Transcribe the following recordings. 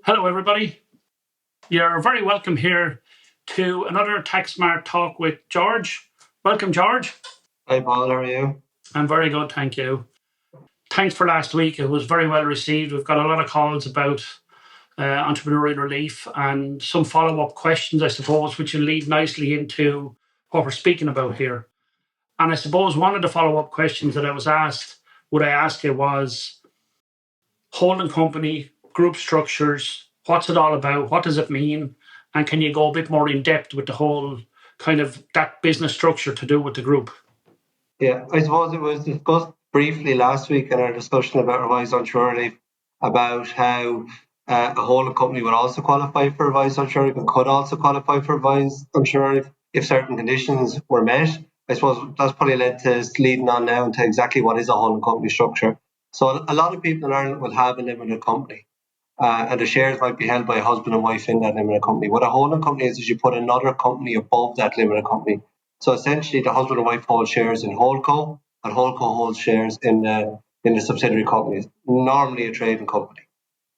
Hello, everybody. You're very welcome here to another Tax Smart talk with George. Welcome, George. Hi, Paul. How are you? I'm very good, thank you. Thanks for last week. It was very well received. We've got a lot of calls about entrepreneurial relief and some follow-up questions, I suppose, which will lead nicely into what we're speaking about here. And I suppose one of the follow-up questions that I was asked, would I ask you, was holding company, group structures, what's it all about? What does it mean? And can you go a bit more in depth with the whole kind of that business structure to do with the group? Yeah, I suppose it was discussed briefly last week in our discussion about revised entrepreneurial relief about how a holding company would also qualify for revised entrepreneurial relief and could also qualify for revised entrepreneurial relief if certain conditions were met. I suppose that's probably led to us leading on now into exactly what is a holding company structure. So a lot of people in Ireland will have a limited company. And the shares might be held by a husband and wife in that limited company. What a holding company is you put another company above that limited company. So essentially, the husband and wife hold shares in Holdco, and Holdco holds shares in the subsidiary companies, normally a trading company.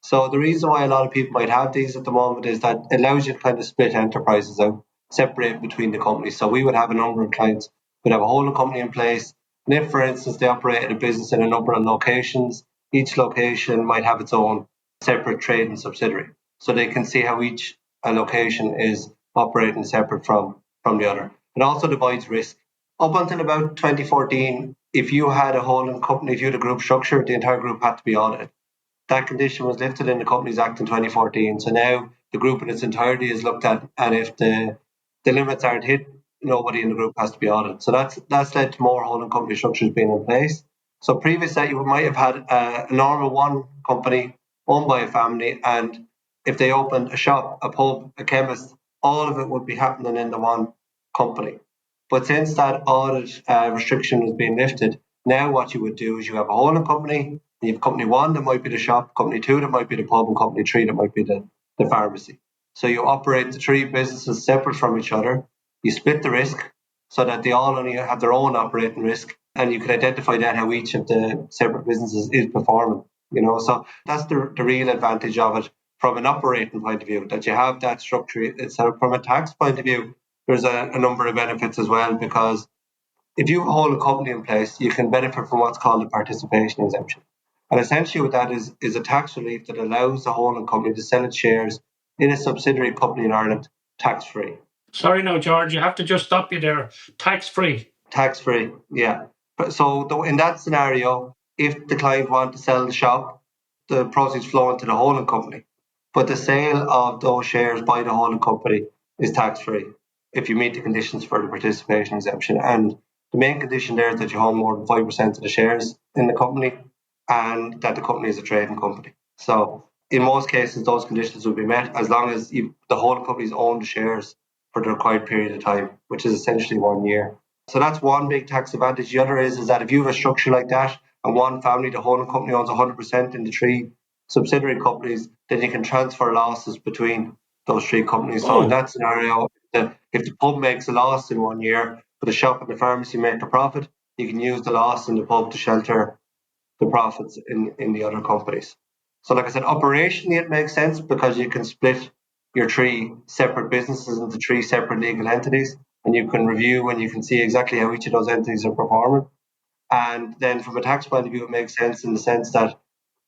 So the reason why a lot of people might have these at the moment is that it allows you to kind of split enterprises out, separate between the companies. So we would have a number of clients who would have a holding company in place. And if, for instance, they operated a business in a number of locations, each location might have its own separate trading subsidiary. So they can see how each location is operating separate from the other. It also divides risk. Up until about 2014, if you had a holding company, if you had a group structure, the entire group had to be audited. That condition was lifted in the Companies Act in 2014. So now the group in its entirety is looked at, and if the limits aren't hit, nobody in the group has to be audited. So that's led to more holding company structures being in place. So previous that you might have had a normal one company owned by a family, and if they opened a shop, a pub, a chemist, all of it would be happening in the one company. But since that audit restriction has been lifted, now what you would do is you have a holding company. You have company one that might be the shop, company two that might be the pub, and company three that might be the pharmacy. So you operate the three businesses separate from each other. You split the risk so that they all only have their own operating risk, and you can identify that how each of the separate businesses is performing. So that's the real advantage of it from an operating point of view, that you have that structure. From a tax point of view, there's a number of benefits as well, because if you hold a company in place, you can benefit from what's called a participation exemption. And essentially what that is a tax relief that allows the holding company to sell its shares in a subsidiary company in Ireland tax-free. Sorry, no, George, you have to just stop you there. Tax-free. Tax-free, yeah. So in that scenario, if the client wants to sell the shop, the proceeds flow into the holding company. But the sale of those shares by the holding company is tax-free if you meet the conditions for the participation exemption. And the main condition there is that you hold more than 5% of the shares in the company and that the company is a trading company. So in most cases, those conditions will be met as long as the whole company's owned the shares for the required period of time, which is essentially 1 year. So that's one big tax advantage. The other is that if you have a structure like that and one family, the holding company owns 100% in the three subsidiary companies, then you can transfer losses between those three companies. So in that scenario, if the pub makes a loss in 1 year, but the shop and the pharmacy make a profit, you can use the loss in the pub to shelter the profits in the other companies. So like I said, operationally it makes sense because you can split your three separate businesses into three separate legal entities, and you can review and you can see exactly how each of those entities are performing. And then from a tax point of view, it makes sense in the sense that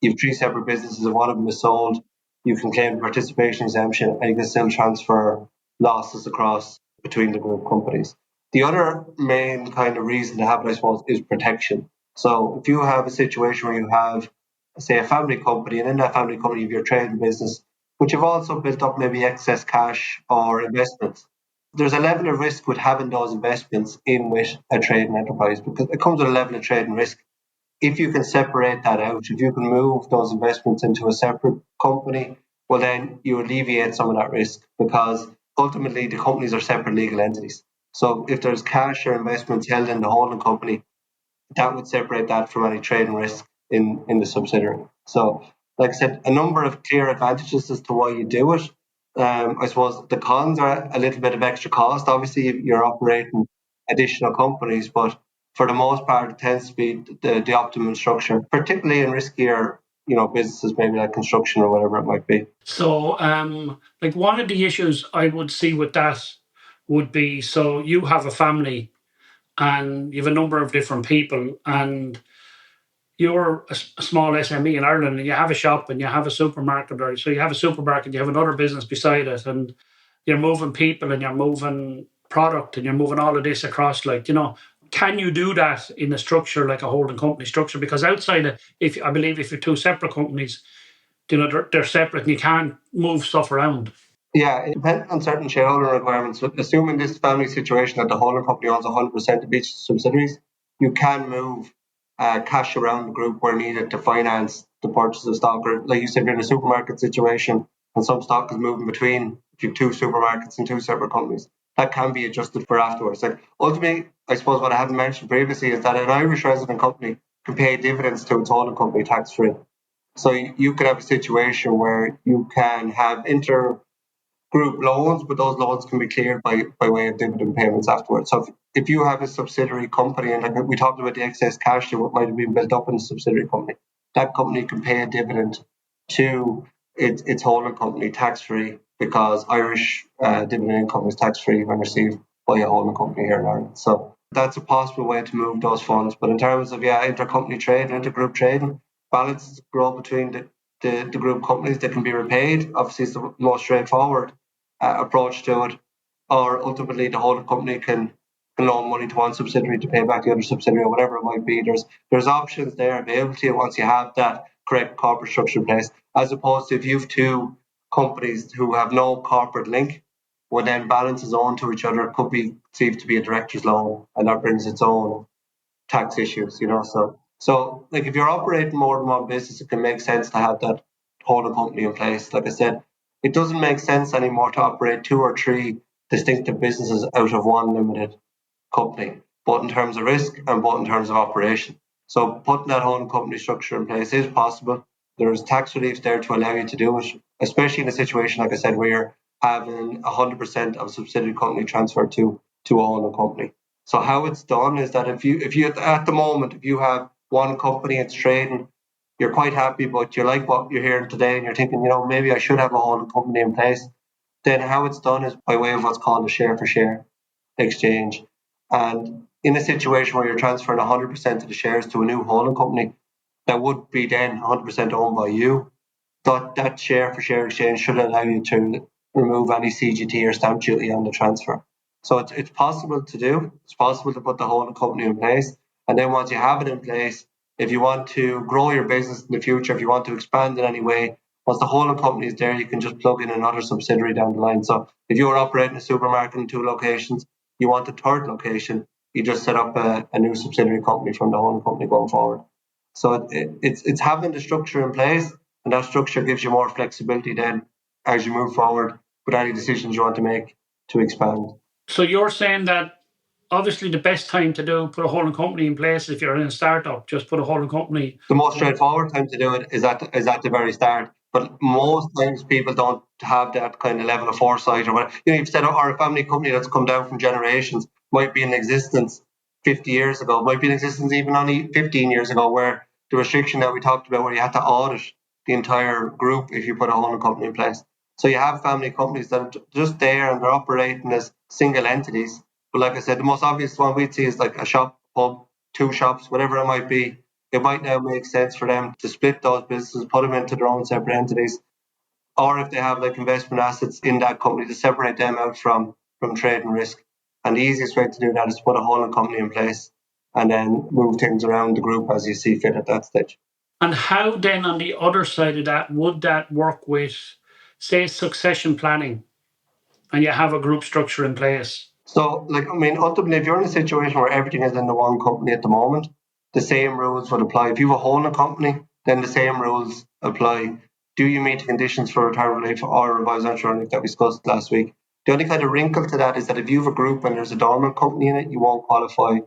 you have three separate businesses. If one of them is sold, you can claim the participation exemption and you can still transfer losses across between the group companies. The other main kind of reason to have it, I suppose, is protection. So if you have a situation where you have, say, a family company, and in that family company you have your trading business, but you've also built up maybe excess cash or investments, there's a level of risk with having those investments in with a trading enterprise because it comes with a level of trading risk. If you can separate that out, if you can move those investments into a separate company, well, then you alleviate some of that risk because ultimately the companies are separate legal entities. So if there's cash or investments held in the holding company, that would separate that from any trading risk in the subsidiary. So, like I said, a number of clear advantages as to why you do it. I suppose the cons are a little bit of extra cost. Obviously, you're operating additional companies, but for the most part, it tends to be the optimum structure, particularly in riskier businesses, maybe like construction or whatever it might be. So, like one of the issues I would see with that would be, so you have a family and you have a number of different people, and you're a small SME in Ireland, and you have a shop and you have a supermarket, or so you have a supermarket, you have another business beside it, and you're moving people and you're moving product and you're moving all of this across, can you do that in a structure like a holding company structure? Because outside of, I believe if you're two separate companies, they're separate and you can't move stuff around. Yeah, it depends on certain shareholder requirements. But assuming this family situation that the holding company owns 100% of each subsidiaries, you can move cash around the group where needed to finance the purchase of stock. Or, like you said, you're in a supermarket situation and some stock is moving between if you have two supermarkets and two separate companies. That can be adjusted for afterwards. Like ultimately, I suppose what I haven't mentioned previously is that an Irish resident company can pay dividends to its holding company tax free. So you could have a situation where you can have group loans, but those loans can be cleared by way of dividend payments afterwards. So if you have a subsidiary company, and like we talked about the excess cash that might have been built up in the subsidiary company, that company can pay a dividend to its holding company tax free, because Irish dividend income is tax free when received by a holding company here in Ireland. So that's a possible way to move those funds. But in terms of intercompany trade and intergroup trading, balances grow between the group companies that can be repaid. Obviously, it's the most straightforward approach to it. Or ultimately, the whole company can loan money to one subsidiary to pay back the other subsidiary, or whatever it might be. There's options there available to you once you have that correct corporate structure in place, as opposed to if you have two companies who have no corporate link, well then balances on to each other could be perceived to be a director's loan, and that brings its own tax issues, So like if you're operating more than one business, it can make sense to have that holding company in place. Like I said, it doesn't make sense anymore to operate two or three distinctive businesses out of one limited company, both in terms of risk and both in terms of operation. So putting that holding company structure in place is possible. There's tax relief there to allow you to do it, especially in a situation, like I said, where you're having 100% of a subsidiary company transferred to a holding company. So how it's done is that if you at the moment, if you have one company it's trading, you're quite happy, but you like what you're hearing today and you're thinking, maybe I should have a holding company in place, then how it's done is by way of what's called a share for share exchange. And in a situation where you're transferring 100% of the shares to a new holding company that would be then 100% owned by you, that share for share exchange should allow you to remove any CGT or stamp duty on the transfer. So it's possible to do. It's possible to put the holding company in place. And then once you have it in place, if you want to grow your business in the future, if you want to expand in any way, once the holding company is there, you can just plug in another subsidiary down the line. So if you're operating a supermarket in two locations, you want a third location, you just set up a new subsidiary company from the holding company going forward. So it's having the structure in place, and that structure gives you more flexibility then as you move forward with any decisions you want to make to expand. So you're saying that obviously the best time to put a holding company in place if you're in a startup, just put a holding company. The most straightforward time to do it is at the very start. But most times people don't have that kind of level of foresight or whatever. You've said, or a family company that's come down from generations might be in existence 50 years ago, might be in existence even only 15 years ago, where the restriction that we talked about, where you had to audit the entire group if you put a holding company in place. So you have family companies that are just there and they're operating as single entities. But like I said, the most obvious one we'd see is like a shop, pub, two shops, whatever it might be. It might now make sense for them to split those businesses, put them into their own separate entities, or if they have like investment assets in that company, to separate them out from trade and risk. And the easiest way to do that is to put a holding company in place and then move things around the group as you see fit at that stage. And how then on the other side of that, would that work with, say, succession planning and you have a group structure in place? So, ultimately, if you're in a situation where everything is in the one company at the moment, the same rules would apply. If you have a holding company, then the same rules apply. Do you meet the conditions for retirement relief or revised insurance relief that we discussed last week? The only kind of wrinkle to that is that if you have a group and there's a dormant company in it, you won't qualify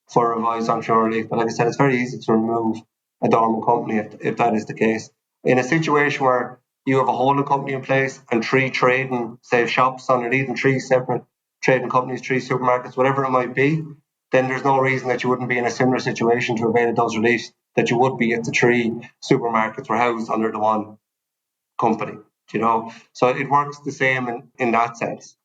for revised insurance relief. But like I said, it's very easy to remove a dormant company if that is the case. In a situation where you have a holding company in place and three trading, say, shops underneath and three separate trading companies, three supermarkets, whatever it might be, then there's no reason that you wouldn't be in a similar situation to avail of those reliefs. that you would be if the three supermarkets were housed under the one company, So it works the same in that sense,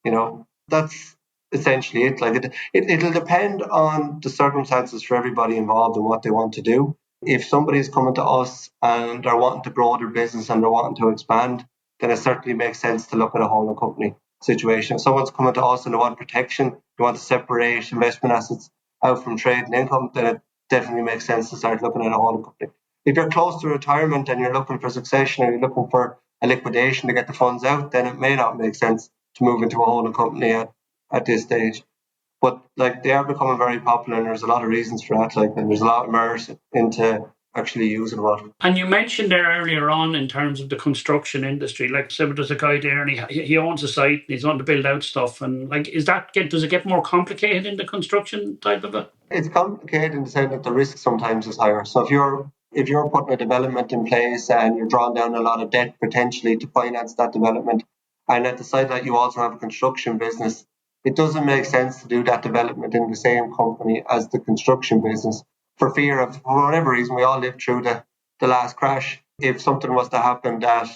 That's essentially it. Like it'll depend on the circumstances for everybody involved and what they want to do. If somebody's coming to us and they're wanting to grow their business and they're wanting to expand, then it certainly makes sense to look at a holding company situation. If someone's coming to us and they want protection, they want to separate investment assets out from trade and income, then it definitely makes sense to start looking at a holding company. If you're close to retirement and you're looking for succession or you're looking for a liquidation to get the funds out, then it may not make sense to move into a holding company at this stage. But like they are becoming very popular, and there's a lot of reasons for that. Like, and there's a lot of merit into actually using one. And you mentioned there earlier on in terms of the construction industry, like say there's a guy there and he owns a site and he's on to build out stuff, and like does it get more complicated in the construction type of it? It's complicated in the sense that the risk sometimes is higher. So if you're putting a development in place and you're drawing down a lot of debt potentially to finance that development, and at the side that you also have a construction business, it doesn't make sense to do that development in the same company as the construction business for fear of, for whatever reason, we all lived through the last crash. If something was to happen that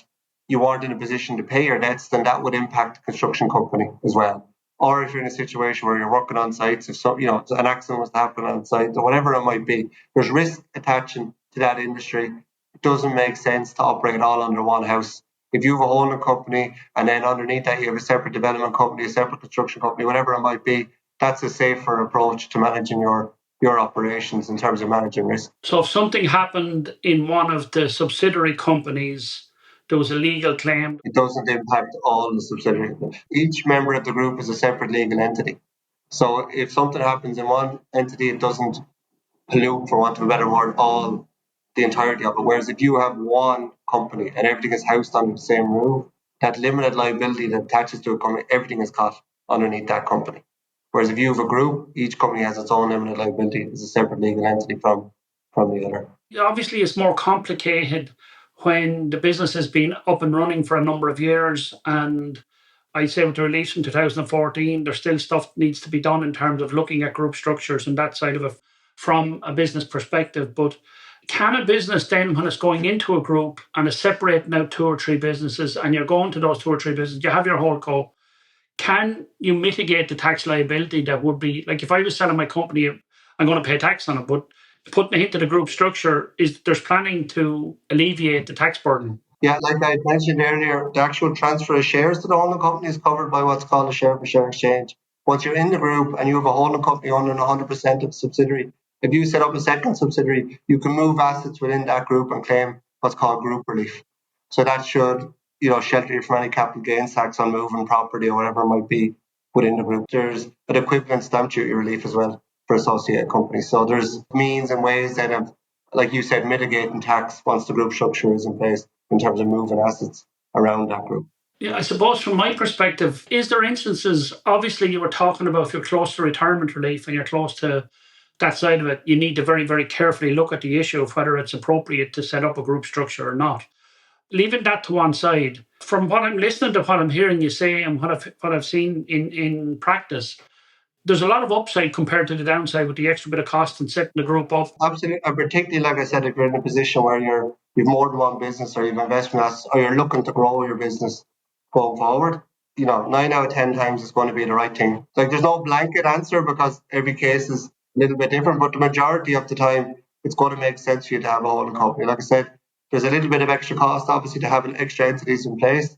you weren't in a position to pay your debts, then that would impact the construction company as well. Or if you're in a situation where you're working on sites, if an accident was to happen on site or whatever it might be, there's risk attaching to that industry. It doesn't make sense to operate all under one house. If you have a holding company and then underneath that you have a separate development company, a separate construction company, whatever it might be, that's a safer approach to managing your operations in terms of managing risk. So if something happened in one of the subsidiary companies, there was a legal claim. It doesn't impact all the subsidiaries. Each member of the group is a separate legal entity. So if something happens in one entity, it doesn't pollute, for want of a better word, all the entirety of it. Whereas if you have one company and everything is housed under the same roof, that limited liability that attaches to a company, everything is caught underneath that company. Whereas if you have a group, each company has its own limited liability. It's a separate legal entity from the other. Obviously, it's more complicated when the business has been up and running for a number of years. And I'd say with the release from 2014, there's still stuff that needs to be done in terms of looking at group structures and that side of it from a business perspective. But can a business then, when it's going into a group and it's separating out 2 or 3 businesses and you're going to those 2 or 3 businesses, you have your whole co, can you mitigate the tax liability that would be, like if I was selling my company, I'm going to pay tax on it, but putting it into the group structure, there's planning to alleviate the tax burden? Yeah, like I mentioned earlier, the actual transfer of shares to the holding company is covered by what's called a share-for-share exchange. Once you're in the group and you have a holding company owning 100% of the subsidiary, if you set up a second subsidiary, you can move assets within that group and claim what's called group relief. So that should, shelter you from any capital gains tax on moving property or whatever it might be within the group. There's an equivalent stamp duty relief as well for associated companies. So there's means and ways that have, like you said, mitigating tax once the group structure is in place in terms of moving assets around that group. Yeah, I suppose from my perspective, is there instances, obviously you were talking about if you're close to retirement relief and you're close to that side of it, you need to very, very carefully look at the issue of whether it's appropriate to set up a group structure or not. Leaving that to one side, from what I'm listening to, what I'm hearing you say and what I've seen in practice, there's a lot of upside compared to the downside with the extra bit of cost and setting the group up. Absolutely, and particularly, like I said, if you're in a position where you've more than one business or you've investment assets or you're looking to grow your business going forward, 9 out of 10 times it's going to be the right thing. Like there's no blanket answer because every case is a little bit different, but the majority of the time it's going to make sense for you to have a holding company. Like I said, there's a little bit of extra cost, obviously, to having extra entities in place.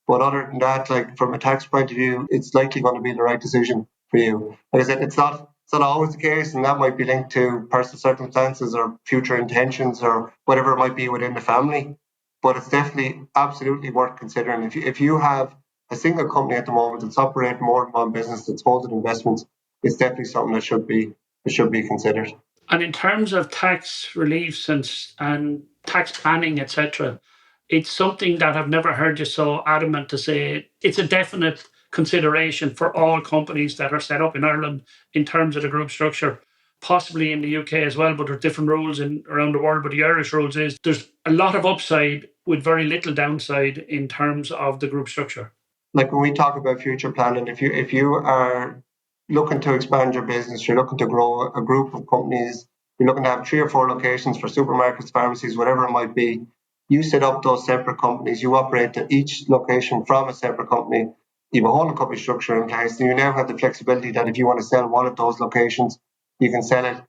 But other than that, like from a tax point of view, it's likely going to be the right decision for you. Like I said, it's not always the case, and that might be linked to personal circumstances or future intentions or whatever it might be within the family. But it's definitely absolutely worth considering. If you have a single company at the moment that's operating more than one business that's holding investments, it's definitely something that should be considered. And in terms of tax reliefs and tax planning, etc., it's something that I've never heard you so adamant to say it's a definite consideration for all companies that are set up in Ireland in terms of the group structure, possibly in the UK as well, but there's different rules around the world. But the Irish rules is there's a lot of upside with very little downside in terms of the group structure. Like when we talk about future planning, if you are looking to expand your business, you're looking to grow a group of companies you're looking to have 3 or 4 locations for supermarkets, pharmacies, whatever it might be. You set up those separate companies. You operate each location from a separate company. You have a whole company structure in place. And you now have the flexibility that if you want to sell one of those locations, you can sell it,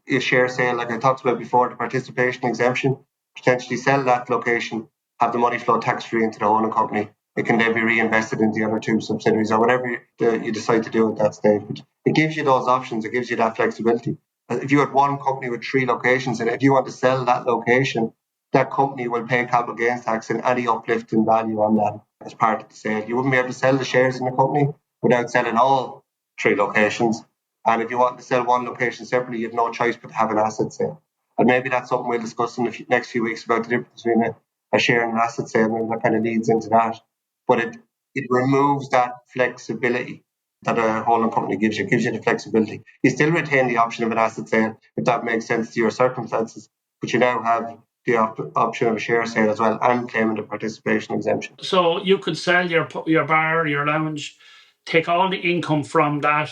a share sale, like I talked about before, the participation exemption, potentially sell that location, have the money flow tax-free into the whole company. It can then be reinvested in the other 2 subsidiaries or whatever you decide to do at that stage. But it gives you those options. It gives you that flexibility. If you had one company with 3 locations, and if you want to sell that location, that company will pay capital gains tax and any uplift in value on that as part of the sale. You wouldn't be able to sell the shares in the company without selling all 3 locations. And if you want to sell one location separately, you have no choice but to have an asset sale. And maybe that's something we'll discuss in the next few weeks about the difference between a share and an asset sale, and that kind of leads into that. But it removes that flexibility that a holding company gives you. It gives you the flexibility. You still retain the option of an asset sale if that makes sense to your circumstances, but you now have the option of a share sale as well and claiming the participation exemption. So you could sell your bar, your lounge, take all the income from that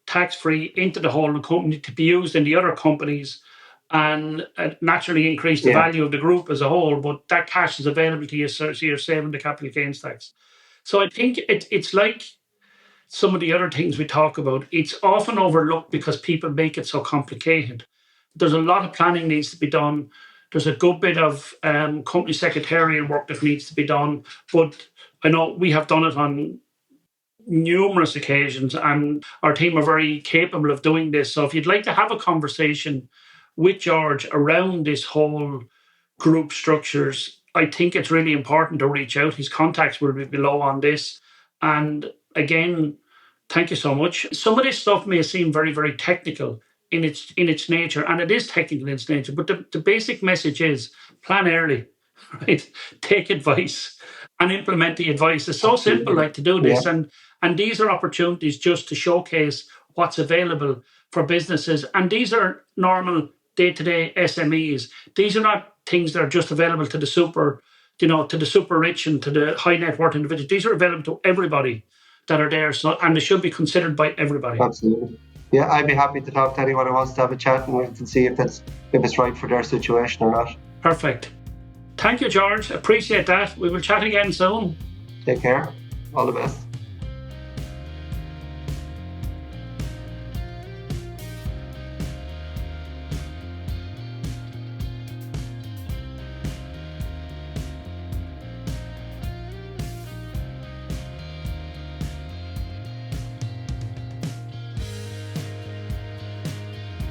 tax-free into the holding company to be used in the other companies, and naturally increase the value of the group as a whole, but that cash is available to you, so you're saving the capital gains tax. So I think it's like some of the other things we talk about. It's often overlooked because people make it so complicated. There's a lot of planning needs to be done. There's a good bit of company secretarial work that needs to be done, but I know we have done it on numerous occasions, and our team are very capable of doing this. So if you'd like to have a conversation with George around this whole group structures, I think it's really important to reach out. His contacts will be below on this. And again, thank you so much. Some of this stuff may seem very, very technical in its nature, and it is technical in its nature, but the basic message is plan early, right? Take advice and implement the advice. It's so simple, like, to do this. And these are opportunities just to showcase what's available for businesses. And these are normal day-to-day SMEs. These are not things that are just available to the super, to the super rich and to the high net worth individuals. These are available to everybody that are there. So, and they should be considered by everybody. Absolutely. Yeah, I'd be happy to talk to anyone who wants to have a chat, and we can see if it's right for their situation or not. Perfect. Thank you, George. Appreciate that. We will chat again soon. Take care. All the best.